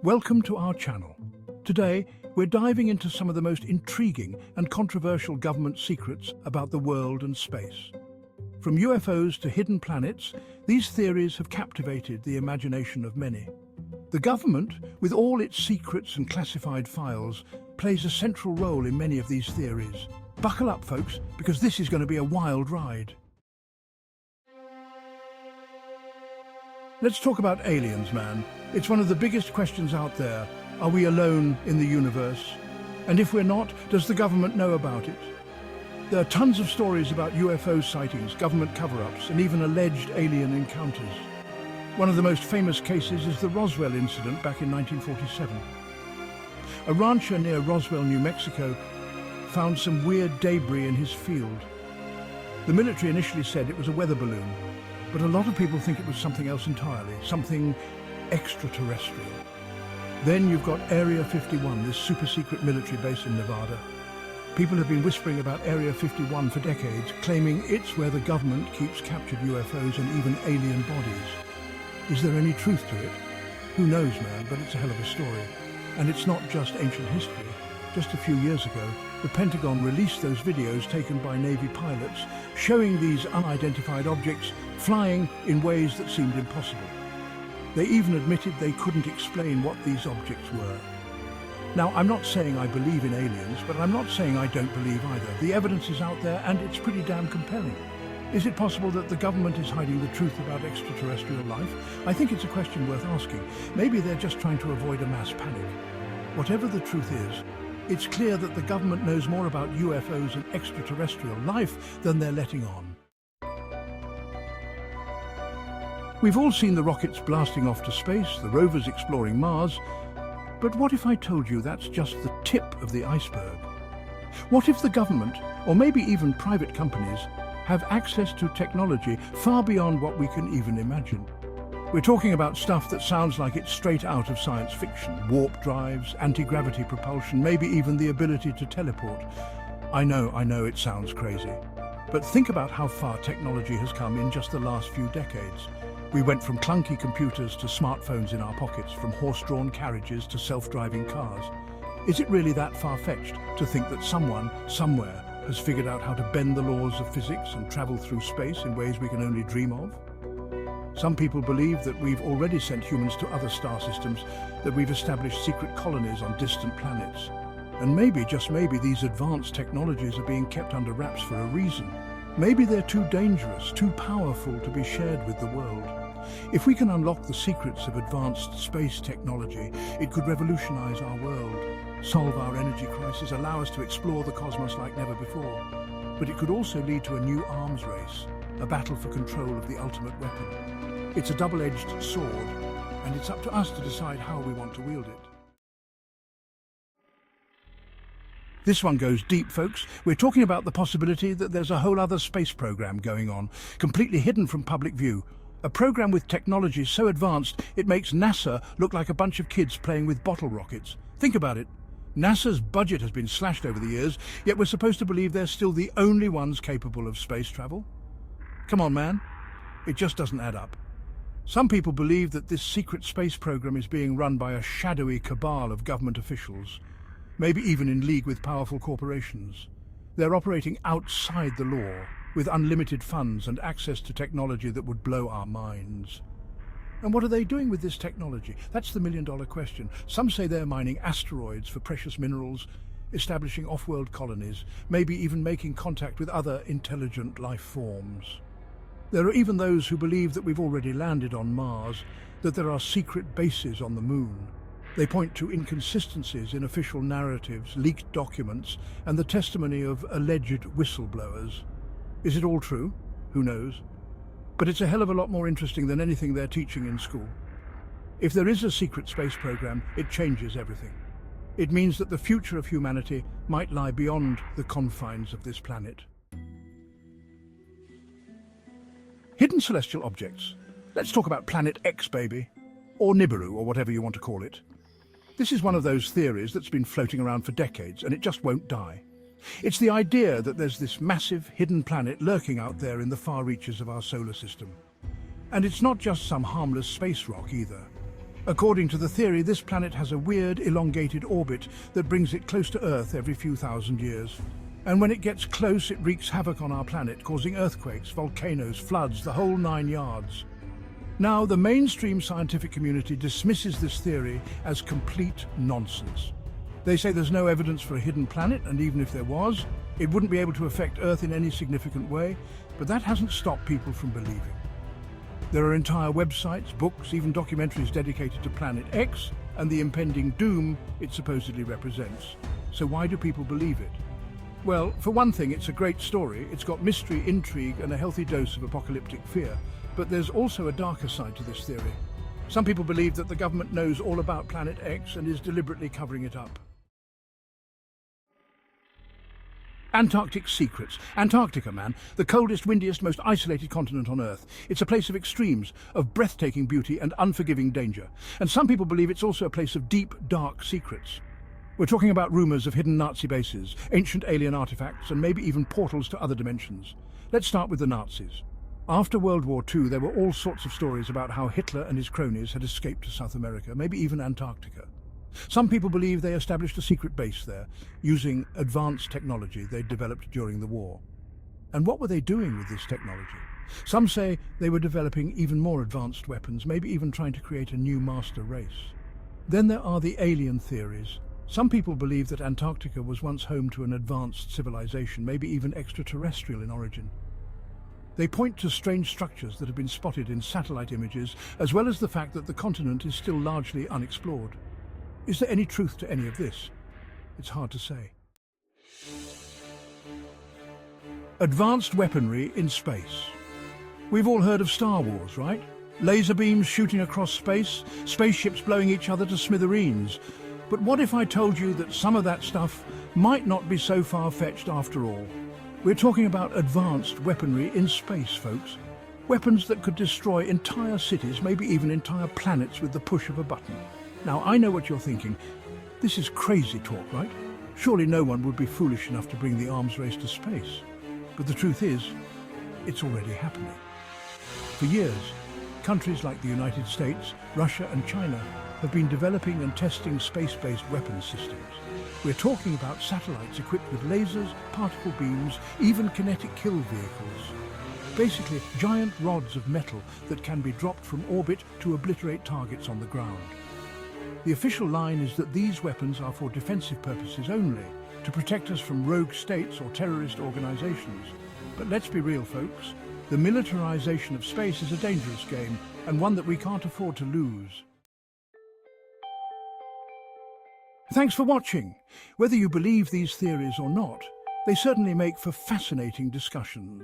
Welcome to our channel. Today, we're diving into some of the most intriguing and controversial government secrets about the world and space. From UFOs to hidden planets, these theories have captivated the imagination of many. The government, with all its secrets and classified files, plays a central role in many of these theories. Buckle up, folks, because this is going to be a wild ride. Let's talk about aliens, man. It's one of the biggest questions out there. Are we alone in the universe? And if we're not, does the government know about it? There are tons of stories about UFO sightings, government cover-ups, and even alleged alien encounters. One of the most famous cases is the Roswell incident back in 1947. A rancher near Roswell, New Mexico, found some weird debris in his field. The military initially said it was a weather balloon, but a lot of people think it was something else entirely, something extraterrestrial. Then you've got Area 51, this super-secret military base in Nevada. People have been whispering about Area 51 for decades, claiming it's where the government keeps captured UFOs and even alien bodies. Is there any truth to it? Who knows, man, but it's a hell of a story. And it's not just ancient history. Just a few years ago, the Pentagon released those videos taken by Navy pilots showing these unidentified objects flying in ways that seemed impossible. They even admitted they couldn't explain what these objects were. Now, I'm not saying I believe in aliens, but I'm not saying I don't believe either. The evidence is out there and it's pretty damn compelling. Is it possible that the government is hiding the truth about extraterrestrial life? I think it's a question worth asking. Maybe they're just trying to avoid a mass panic. Whatever the truth is, it's clear that the government knows more about UFOs and extraterrestrial life than they're letting on. We've all seen the rockets blasting off to space, the rovers exploring Mars, but what if I told you that's just the tip of the iceberg? What if the government, or maybe even private companies, have access to technology far beyond what we can even imagine? We're talking about stuff that sounds like it's straight out of science fiction. Warp drives, anti-gravity propulsion, maybe even the ability to teleport. I know it sounds crazy. But think about how far technology has come in just the last few decades. We went from clunky computers to smartphones in our pockets, from horse-drawn carriages to self-driving cars. Is it really that far-fetched to think that someone, somewhere, has figured out how to bend the laws of physics and travel through space in ways we can only dream of? Some people believe that we've already sent humans to other star systems, that we've established secret colonies on distant planets. And maybe, just maybe, these advanced technologies are being kept under wraps for a reason. Maybe they're too dangerous, too powerful to be shared with the world. If we can unlock the secrets of advanced space technology, it could revolutionize our world, solve our energy crisis, allow us to explore the cosmos like never before. But it could also lead to a new arms race, a battle for control of the ultimate weapon. It's a double-edged sword, and it's up to us to decide how we want to wield it. This one goes deep, folks. We're talking about the possibility that there's a whole other space program going on, completely hidden from public view. A program with technology so advanced it makes NASA look like a bunch of kids playing with bottle rockets. Think about it. NASA's budget has been slashed over the years, yet we're supposed to believe they're still the only ones capable of space travel? Come on, man. It just doesn't add up. Some people believe that this secret space program is being run by a shadowy cabal of government officials, maybe even in league with powerful corporations. They're operating outside the law, with unlimited funds and access to technology that would blow our minds. And what are they doing with this technology? That's the million-dollar question. Some say they're mining asteroids for precious minerals, establishing off-world colonies, maybe even making contact with other intelligent life forms. There are even those who believe that we've already landed on Mars, that there are secret bases on the Moon. They point to inconsistencies in official narratives, leaked documents, and the testimony of alleged whistleblowers. Is it all true? Who knows? But it's a hell of a lot more interesting than anything they're teaching in school. If there is a secret space program, it changes everything. It means that the future of humanity might lie beyond the confines of this planet. Hidden celestial objects. Let's talk about Planet X, baby. Or Nibiru, or whatever you want to call it. This is one of those theories that's been floating around for decades, and it just won't die. It's the idea that there's this massive hidden planet lurking out there in the far reaches of our solar system. And it's not just some harmless space rock either. According to the theory, this planet has a weird, elongated orbit that brings it close to Earth every few thousand years. And when it gets close, it wreaks havoc on our planet, causing earthquakes, volcanoes, floods, the whole 9 yards. Now, the mainstream scientific community dismisses this theory as complete nonsense. They say there's no evidence for a hidden planet, and even if there was, it wouldn't be able to affect Earth in any significant way, but that hasn't stopped people from believing. There are entire websites, books, even documentaries dedicated to Planet X and the impending doom it supposedly represents. So why do people believe it? Well, for one thing, it's a great story. It's got mystery, intrigue, and a healthy dose of apocalyptic fear. But there's also a darker side to this theory. Some people believe that the government knows all about Planet X and is deliberately covering it up. Antarctic secrets. Antarctica, man. The coldest, windiest, most isolated continent on Earth. It's a place of extremes, of breathtaking beauty and unforgiving danger. And some people believe it's also a place of deep, dark secrets. We're talking about rumours of hidden Nazi bases, ancient alien artifacts, and maybe even portals to other dimensions. Let's start with the Nazis. After World War II, there were all sorts of stories about how Hitler and his cronies had escaped to South America, maybe even Antarctica. Some people believe they established a secret base there, using advanced technology they'd developed during the war. And what were they doing with this technology? Some say they were developing even more advanced weapons, maybe even trying to create a new master race. Then there are the alien theories. Some people believe that Antarctica was once home to an advanced civilization, maybe even extraterrestrial in origin. They point to strange structures that have been spotted in satellite images, as well as the fact that the continent is still largely unexplored. Is there any truth to any of this? It's hard to say. Advanced weaponry in space. We've all heard of Star Wars, right? Laser beams shooting across space, spaceships blowing each other to smithereens. But what if I told you that some of that stuff might not be so far-fetched after all? We're talking about advanced weaponry in space, folks. Weapons that could destroy entire cities, maybe even entire planets with the push of a button. Now, I know what you're thinking. This is crazy talk, right? Surely no one would be foolish enough to bring the arms race to space. But the truth is, it's already happening. For years, countries like the United States, Russia and China have been developing and testing space-based weapons systems. We're talking about satellites equipped with lasers, particle beams, even kinetic kill vehicles. Basically, giant rods of metal that can be dropped from orbit to obliterate targets on the ground. The official line is that these weapons are for defensive purposes only, to protect us from rogue states or terrorist organizations. But let's be real, folks. The militarization of space is a dangerous game, and one that we can't afford to lose. Thanks for watching. Whether you believe these theories or not, they certainly make for fascinating discussions.